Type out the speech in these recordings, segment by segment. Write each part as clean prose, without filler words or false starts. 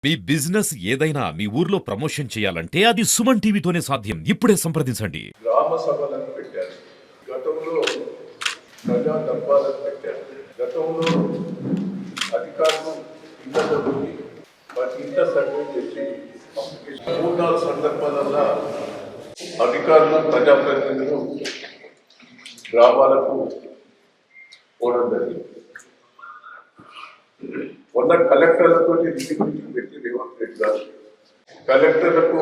మీ business ఏదైనా మీ ఊర్లో promotion చేయాలంటే అది సుమన్ టీవీతోనే సాధ్యం. ఇప్పుడే సంప్రదించండి. గ్రామ సభలను పెట్టారు. గతంలో ప్రజా దర్బార్లను పెట్టారు. గతంలో అధికారులు ఇంటి వాటి ఇంట సర్వే చేసి అప్లికేషన్ 3-4 సందర్భాలలో అధికారులు ప్రజాప్రతినిధులు గ్రామాలకు పోవడం జరిగింది. మొన్న కలెక్టర్లతో మీటింగ్ పెట్టి రేవంత్ రెడ్డి గారు కలెక్టర్లకు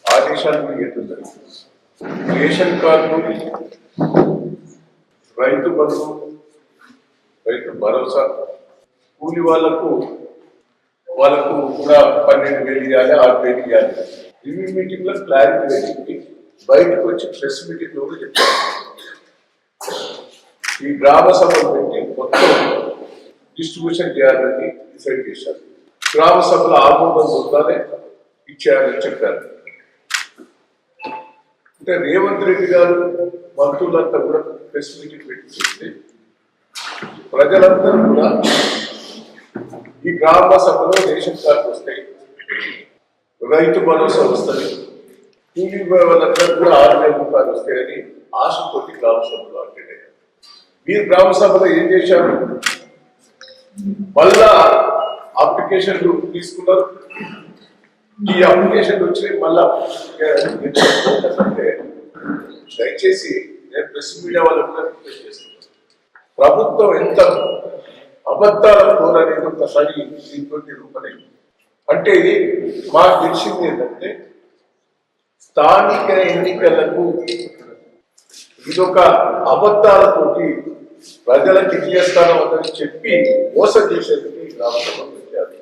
ఆదేశాలు ఇవ్వడం, రేషన్ కార్డు, రైతు బంధు, రైతు భరోసా, కూలి వాళ్ళకు కూడా 12,000 ఇవ్వాలి, 6,000 ఇవ్వాలి. రివ్యూ మీటింగ్ లో క్లారిటీ వెళ్ళింది. బయటకు వచ్చి ప్రెస్ మీటింగ్ లో కూడా చెప్పారు. ఈ గ్రామ సభలు పెట్టి మొత్తం డిస్ట్రిబ్యూషన్ చేయాలని డిసైడ్ చేశారు. గ్రామ సభల ఆమోదం ఉండాలి ఇచ్చేయాలని చెప్పారు. అంటే రేవంత్ రెడ్డి గారు మంత్రులంతా కూడా ప్రెస్ మీటింగ్ పెట్టి ప్రజలందరూ కూడా ఈ గ్రామ సభలో రేషన్ కార్డు వస్తాయి, రైతు భరోసా వస్తుంది, కూలీ వాళ్ళందరూ కూడా 6,000 రూపాయలు వస్తాయని ఆశతోటి గ్రామ సభలో అటెండ్ అయ్యారు. మీరు గ్రామ సభలో ఏం చేశారు? మళ్ళా అప్లికేషన్లు తీసుకున్నారు. ఈ అప్లికేషన్ వచ్చి మళ్ళా దయచేసి నేను ప్రెస్ మీడియా వాళ్ళకు కూడా రిక్వెస్ట్ చేస్తున్నాను, ప్రభుత్వం ఎంత అబద్ధాల కోరనేది ఒకసారి దీంతో రూపలేదు. అంటే మాకు తెలిసింది ఏంటంటే స్థానిక ఎన్నికలకు ఇదొక అబద్ధాలతోటి ప్రజలకు ఇచ్చేస్తాను అని చెప్పి మోసం చేసేందుకు ఈ గ్రామ సభ పెట్టారు.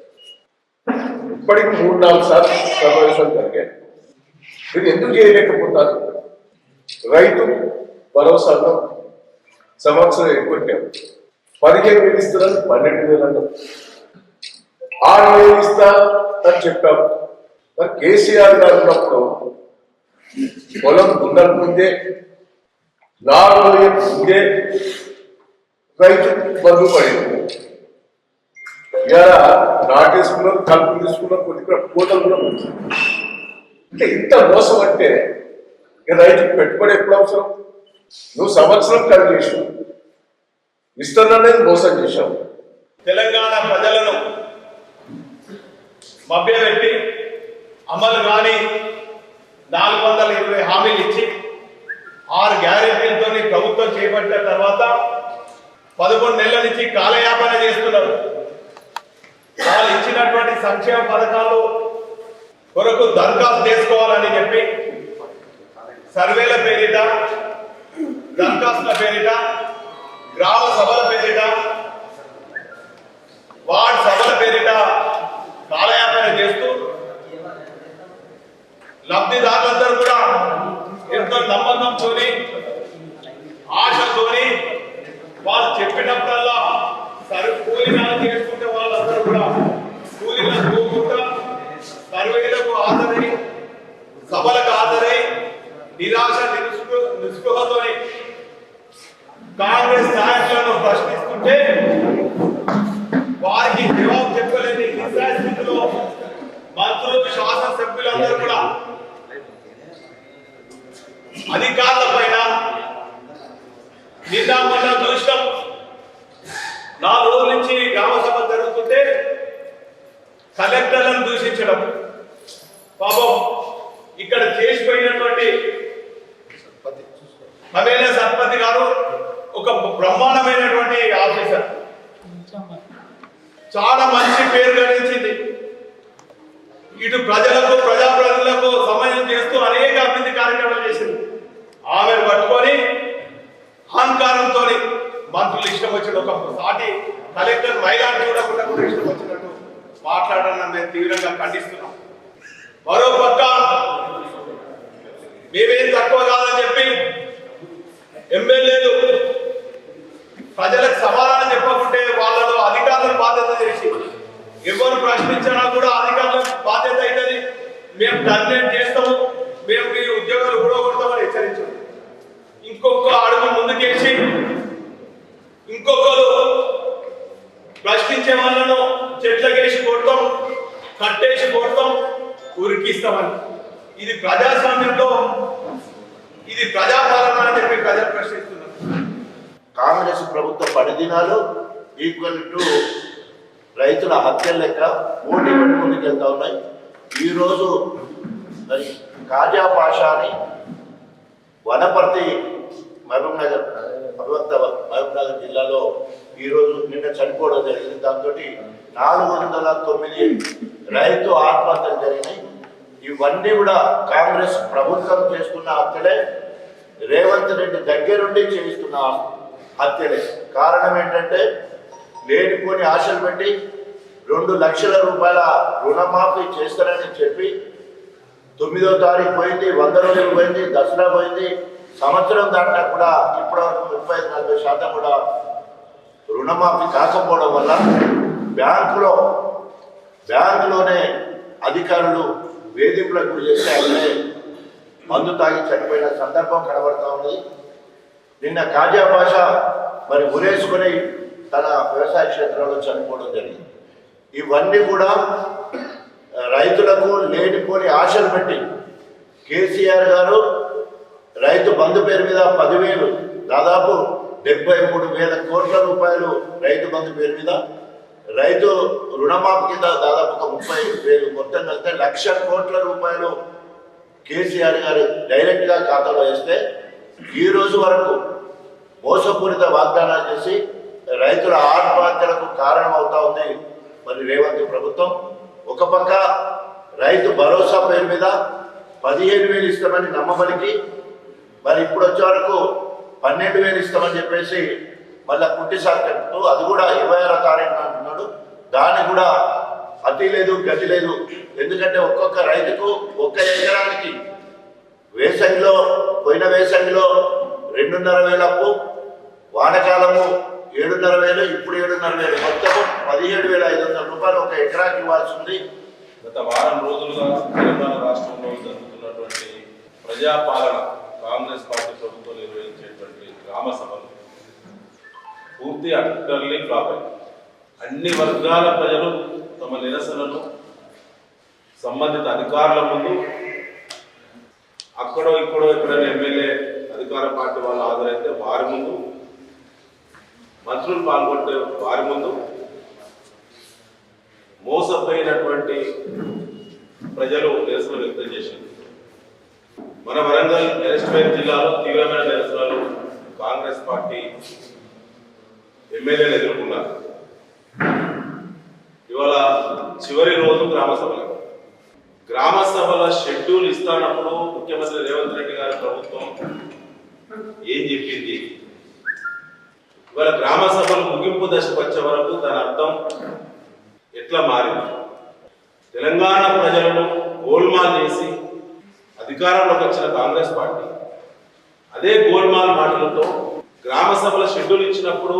ఇప్పటికి 3-4 సార్లు సమావేశాలు జరిగాయి. మీరు ఎందుకు చేయలేకపోతారు? రైతు భరోసాలో సంవత్సరం ఎక్కువ 15,000 ఇస్తున్నారు, 12,000 అన్నారు, 6,000 ఇస్తా అని చెప్పాము. మరి కేసీఆర్ గారు ఉన్నప్పుడు పొలం దున్నక ముందే 4,000 ముందే రైతు బంధు పడింది. ఇలా నాటేసుకున్నారు, కలుపు తీసుకున్నారు, కొద్దిగా కోతలు కూడా వచ్చింది. అంటే ఇంత మోసం అంటే రైతుకు పెట్టుబడి ఎప్పుడు అవసరం? నువ్వు సంవత్సరం ఖర్చు చేసావు, ఇస్తాననేది మోసం చేశావు. తెలంగాణ ప్రజలను మభ్యపెట్టి అమలు కాని 420 హామీలు ఇచ్చి 6 గ్యారెంటీలతో ప్రభుత్వం చేపట్టిన తర్వాత 11 నెలల నుంచి కాలయాపన చేస్తున్నారు. వాళ్ళు ఇచ్చినటువంటి సంక్షేమ పథకాలు కొరకు దరఖాస్తు చేసుకోవాలని చెప్పి సర్వేల పేరిట, దరఖాస్తుల పేరిట, గ్రామ సభల పేరిట, వార్డ్ సభల పేరిట కాలయాపన చేస్తూ లబ్ధిదారులందరూ కూడా ఎంతో నమ్మకంతో, ఆశతోని వాళ్ళు చెప్పినప్పుడల్లా కూలీనాలు చేసుకుంటే వాళ్ళందరూ కూడా కూలీలను పోకుండా సర్వేలకు హాజరై, సభలకు హాజరై నిరాశ నిస్పృహతో కాంగ్రెస్ నాయకులను ప్రశ్నిస్తుంటే వారికి జవాబు చెప్పలేని స్థితిలో మంత్రులు, శాసనసభ్యులందరూ కూడా అధికారుల పైన నిన్న మొన్న చూసినాం. 4 రోజుల నుంచి గ్రామ సభ జరుగుతుంటే కలెక్టర్లను దూషించడం, పాపం ఇక్కడ చేసిపోయినటువంటి మమేలా సత్పతి గారు ఒక బ్రహ్మాండమైనటువంటి ఆఫీసర్, చాలా మంచి పేరు గడించింది. ఇటు ప్రజలకు, ప్రజాప్రతినిధులకు సమయం చేస్తూ అనేక అభివృద్ధి కార్యక్రమాలు చేసింది. ఆమెను పట్టుకొని అహంకారంతో మంత్రులు ఇష్టం వచ్చిన ఒక సాటి కలెక్టర్ మైలాన్ని చూడకుండా కూడా ఇష్టం వచ్చినట్టు మాట్లాడడం మేము తీవ్రంగా ఖండిస్తున్నాం. మరో పక్క మేమేం తక్కువ కాదని చెప్పి ఎమ్మెల్యేలు ప్రజలకు సమాధానం చెప్పకుంటే వాళ్ళలో అధికారులకు బాధ్యత చేసి ఎవరు ప్రశ్నించినా కూడా అధికారులకు బాధ్యత అవుతుంది, మేము టర్మినేట్ చేస్తాము, మేము మీ ఉద్యోగాలు కూడా కొడతామని హెచ్చరించాము. ఇంకొక అడుగు ముందుకేసి ఇంకొకరు ప్రశ్నించే వాళ్ళను చెట్లకేసి కొడతాం, కట్టేసి కొడతాం, ఉరికిస్తామని. ఇది ప్రజాస్వామ్యంలో ఇది ప్రజాపాలన అని చెప్పి ప్రజలు ప్రశ్నిస్తున్నారు. కాంగ్రెస్ ప్రభుత్వ పనిదినాలు ఈక్వల్ టు రైతుల హత్యల లెక్క పోటీ పడి ముందుకెళ్తా ఉన్నాయి. ఈరోజు మరి కాజా పాషాని వనపర్తి మహబూబ్నగర్ జిల్లాలో ఈరోజు నిన్న చనిపోవడం జరిగింది. దాంతో 409 రైతు ఆత్మహత్యలు జరిగినాయి. ఇవన్నీ కూడా కాంగ్రెస్ ప్రభుత్వం చేస్తున్న హత్యలే, రేవంత్ రెడ్డి దగ్గరుండి చేయిస్తున్న హత్యలే. కారణం ఏంటంటే లేనిపోని ఆశలు పెట్టి 2 లక్షల రూపాయల రుణమాఫీ చేస్తారని చెప్పి 9వ తారీఖు పోయింది, 100 రోజులు పోయింది, దసరా పోయింది, సంవత్సరం దాటా కూడా ఇప్పటివరకు 35-40% కూడా రుణమాఫీ కాకపోవడం వల్ల బ్యాంకులోనే అధికారులు వేధింపులకు గురి చేస్తే అక్కడే మందు తాగి చనిపోయిన సందర్భం కనబడతా ఉన్నది. నిన్న కాజా భాష మరి ఉరేసుకొని తన వ్యవసాయ క్షేత్రంలో చనిపోవడం జరిగింది. ఇవన్నీ కూడా రైతులకు లేనిపోని ఆశలు పెట్టి కేసీఆర్ గారు రైతు బంధు పేరు మీద 10,000 దాదాపు 73,000 కోట్ల రూపాయలు రైతు బంధు పేరు మీద, రైతు రుణమాఫీ కింద దాదాపు 30,000 మొత్తం కలిస్తే 1,00,000 కోట్ల రూపాయలు కేసీఆర్ గారు డైరెక్ట్గా ఖాతాలో వేస్తే ఈ రోజు వరకు మోసపూరిత వాగ్దానాలు చేసి రైతుల ఆత్మహత్యలకు కారణం అవుతా ఉంది మరి రేవంత్ ప్రభుత్వం. ఒక పక్క రైతు భరోసా పేరు మీద 15,000 ఇస్తామని నమ్మబలికి మరి ఇప్పుడు వచ్చే వరకు 12,000 ఇస్తామని చెప్పేసి మళ్ళీ కుట్టి సాకెట్టు అది కూడా 26వ తారీఖున అంటున్నాడు. దాన్ని కూడా అతి లేదు గతి లేదు. ఎందుకంటే ఒక్కొక్క రైతుకు 1 ఎకరానికి పోయిన వేసంగిలో 2,500 అప్పు, వానకాలము 7,500, ఇప్పుడు 7,500, మొత్తము 17,500 రూపాయలు 1 ఎకరాకి ఇవ్వాల్సి ఉంది. గత వారం రోజులుగా తెలంగాణ రాష్ట్రంలో జరుగుతున్నటువంటి ప్రజాపాలన కాంగ్రెస్ పార్టీ ప్రభుత్వం నిర్వహించేటువంటి గ్రామ సభలు పూర్తి అటర్లీ ఫ్లాప్ అయింది. అన్ని వర్గాల ప్రజలు తమ నిరసనను సంబంధిత అధికారుల ముందు, అక్కడో ఇక్కడో ఎక్కడైనా ఎమ్మెల్యే అధికార పార్టీ వాళ్ళు హాజరైతే వారి ముందు, మంత్రులు పాల్గొంటే వారి ముందు, మోసపోయినటువంటి ప్రజలు నిరసన వ్యక్తం చేసింది. మన వరంగల్ ఎస్టేట్ జిల్లాలో తీవ్రమైన నిరసనలు కాంగ్రెస్ పార్టీ ఎమ్మెల్యేలు ఎదుర్కొన్నారు. ఇవాళ చివరి రోజు గ్రామ సభల షెడ్యూల్ ఇస్తానప్పుడు ముఖ్యమంత్రి రేవంత్ రెడ్డి గారి ప్రభుత్వం ఏం చెప్పింది? ఇవాళ గ్రామ సభలు ముగింపు దశకు వచ్చే వరకు దాని అర్థం ఎట్లా మారింది? తెలంగాణ ప్రజలను గోల్మాల్ చేసి అధికారంలోకి వచ్చిన కాంగ్రెస్ పార్టీ అదే గోల్మాల్ మాటలతో గ్రామ సభల షెడ్యూల్ ఇచ్చినప్పుడు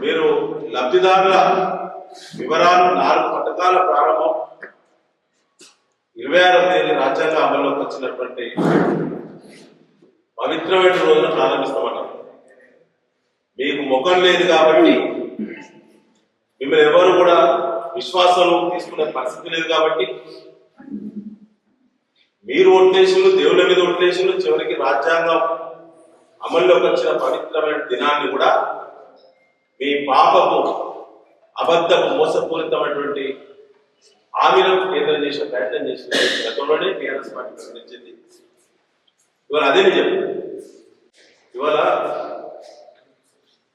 మీరు లబ్ధిదారుల వివరాలు 4 పథకాల ప్రారంభం 26వ తేదీ రాజ్యాంగ అమల్లోకి వచ్చినటువంటి పవిత్రమైన రోజున ప్రారంభిస్తామన్నారు. మీకు ముఖం లేదు కాబట్టి, మిమ్మల్ని ఎవరు కూడా విశ్వాసంలో తీసుకునే పరిస్థితి లేదు కాబట్టి మీరు ఓట్లేసులు, దేవుళ్ళ మీద ఓట్లేసులు, చివరికి రాజ్యాంగం అమల్లోకి వచ్చిన పవిత్రమైన దినాన్ని కూడా మీ పాపపు అబద్ధపు మోసపూరితమైనటువంటి హామీలను కేంద్రం చేసే ప్రయత్నం చేసిన గతంలోనే టీఆర్ఎస్ పార్టీ ప్రకటించింది. ఇవాళ అదే నిజం. ఇవాళ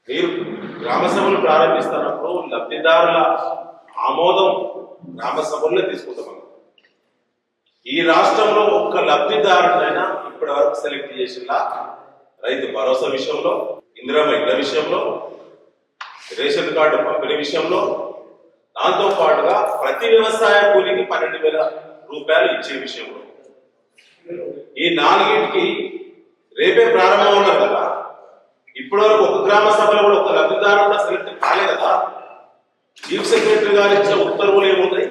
మీరు గ్రామ సభలు ప్రారంభిస్తున్నప్పుడు లబ్ధిదారుల ఆమోదం గ్రామ సభల్లో తీసుకుంటాం. ఈ రాష్ట్రంలో ఒక్క లబ్ధిదారుడైనా ఇప్పటి వరకు సెలెక్ట్ చేసిన రైతు భరోసా విషయంలో, ఇందిరమ్మ ఇళ్ల విషయంలో, రేషన్ కార్డు పంపిణీ విషయంలో, దాంతో పాటుగా ప్రతి వ్యవసాయ కూలికి 12,000 రూపాయలు ఇచ్చే విషయంలో, ఈ 4టికి రేపే ప్రారంభం ఉన్నారు కదా. ఇప్పటి వరకు ఒక గ్రామ సభలో కూడా ఒక లబ్ధిదారు కూడా సెలెక్ట్ కాలే కదా. చీఫ్ సెక్రటరీ గారు ఇచ్చిన ఉత్తర్వులు ఏమున్నాయి?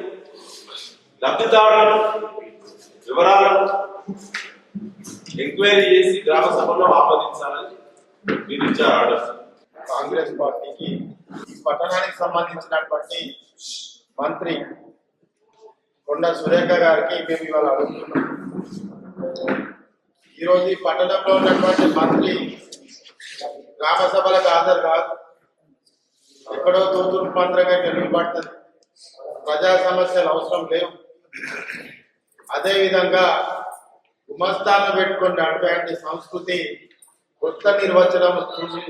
లబ్ధిదారులను వివరాలను ఎంక్వైరీ చేసి గ్రామ సభలో ఆమోదించాలని మీరు ఇచ్చారు ఆర్డర్స్. కాంగ్రెస్ పార్టీకి ఈ పట్టణానికి సంబంధించినటువంటి మంత్రి కొండ సురేఖ గారికి మేము ఇవాళ అడుగుతున్నాం. ఈరోజు ఈ పట్టణంలో ఉన్నటువంటి మంత్రి గ్రామ సభలకు హాజరు కాదు, ఎక్కడో తూతూరు మంత్రంగా తెలియబడుతుంది. ప్రజా సమస్యలు అవసరం లేవు. అదేవిధంగా గుమస్తాలను పెట్టుకొని నడిపేటువంటి సంస్కృతి కొత్త నిర్వచనం చూసి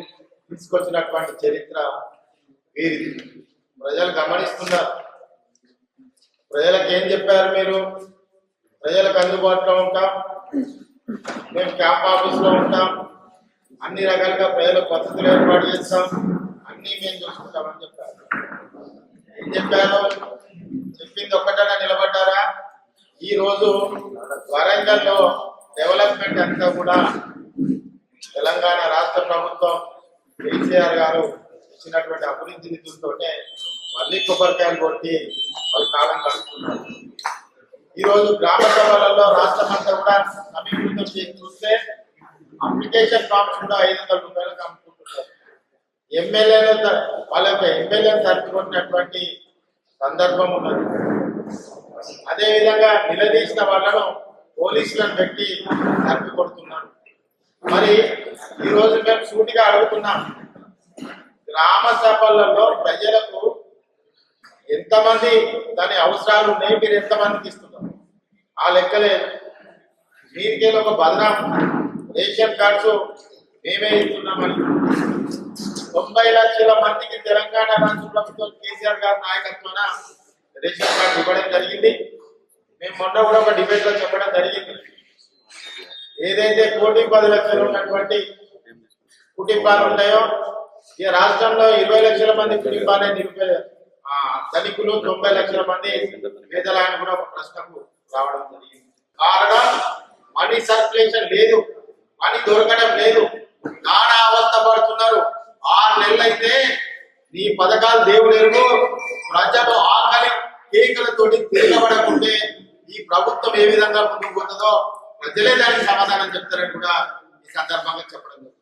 తీసుకొచ్చినటువంటి చరిత్ర వీరిది. ప్రజలు గమనిస్తున్నారు. ప్రజలకు ఏం చెప్పారు మీరు? ప్రజలకు అందుబాటులో ఉంటాం, మేము క్యాంప్ ఆఫీస్లో ఉంటాం, అన్ని రకాలుగా ప్రజలకు వసతులు ఏర్పాటు చేస్తాం, అన్నీ మేము చూసుకుంటామని చెప్పారు. ఏం చెప్పారు? చెప్పింది ఒక్కటైనా నిలబడ్డారా? ఈ రోజు వరంగల్లో డెవలప్మెంట్ అంతా కూడా తెలంగాణ రాష్ట్ర ప్రభుత్వం కేసీఆర్ గారు ఇచ్చినటువంటి అభివృద్ధి నిధులతోనే మళ్ళీ కొబ్బరికాయలు కొట్టి వాళ్ళు కాలం గడుపుతున్నారు. ఈ రోజు గ్రామ సభలలో రాష్ట్రం అంతా కూడా సమీకృతం చేసి చూస్తే అప్లికేషన్ ఫామ్స్ కూడా 500 రూపాయలకు అమ్ముకుంటున్నారు. ఎమ్మెల్యేలు వాళ్ళ యొక్క ఎమ్మెల్యేలు తరపుకొట్టినటువంటి సందర్భం ఉన్నది. అదేవిధంగా నిలదీసిన వాళ్ళను పోలీసులను పెట్టి తరపు కొడుతున్నారు. మరి ఈ రోజు మేము సూటిగా అడుగుతున్నాం, గ్రామ సభలలో ప్రజలకు ఎంతమంది దాని అవసరాలు ఉన్నాయి, మీరు ఎంతమందికి ఇస్తున్నారు? ఆ లెక్కలేదు. మీరికేదో ఒక బదనాం రేషన్ కార్డ్స్ మేమే ఇస్తున్నామని 90 లక్షల మందికి తెలంగాణ రాష్ట్ర ప్రభుత్వం కేసీఆర్ గారి నాయకత్వాన రేషన్ కార్డు ఇవ్వడం జరిగింది. మేము మొన్న కూడా ఒక డిబేట్ లో చెప్పడం జరిగింది. ఏదైతే 1,10 లక్షలు ఉన్నటువంటి కుటుంబాలు ఉన్నాయో, ఈ రాష్ట్రంలో 20 లక్షల మంది కుటుంబాలే ధనికులు, 90 లక్షల మంది పేదలని కూడా ఒక ప్రశ్నకు రావడం జరిగింది. కారణం మనీ సర్క్యులేషన్ లేదు, మనీ దొరకడం లేదు, నానా అవస్థ పడుతున్నారు. 6 నెలలైతే నీ పథకాలు దేవుడు ఎరుగు, ప్రజలు ఆకలి కేకలతోటి తిరగబడకుంటే ఈ ప్రభుత్వం ఏ విధంగా ముందుకు పోతుందో ప్రజలే దానికి సమాధానం చెప్తారని కూడా ఈ సందర్భంగా చెప్పడం జరుగుతుంది.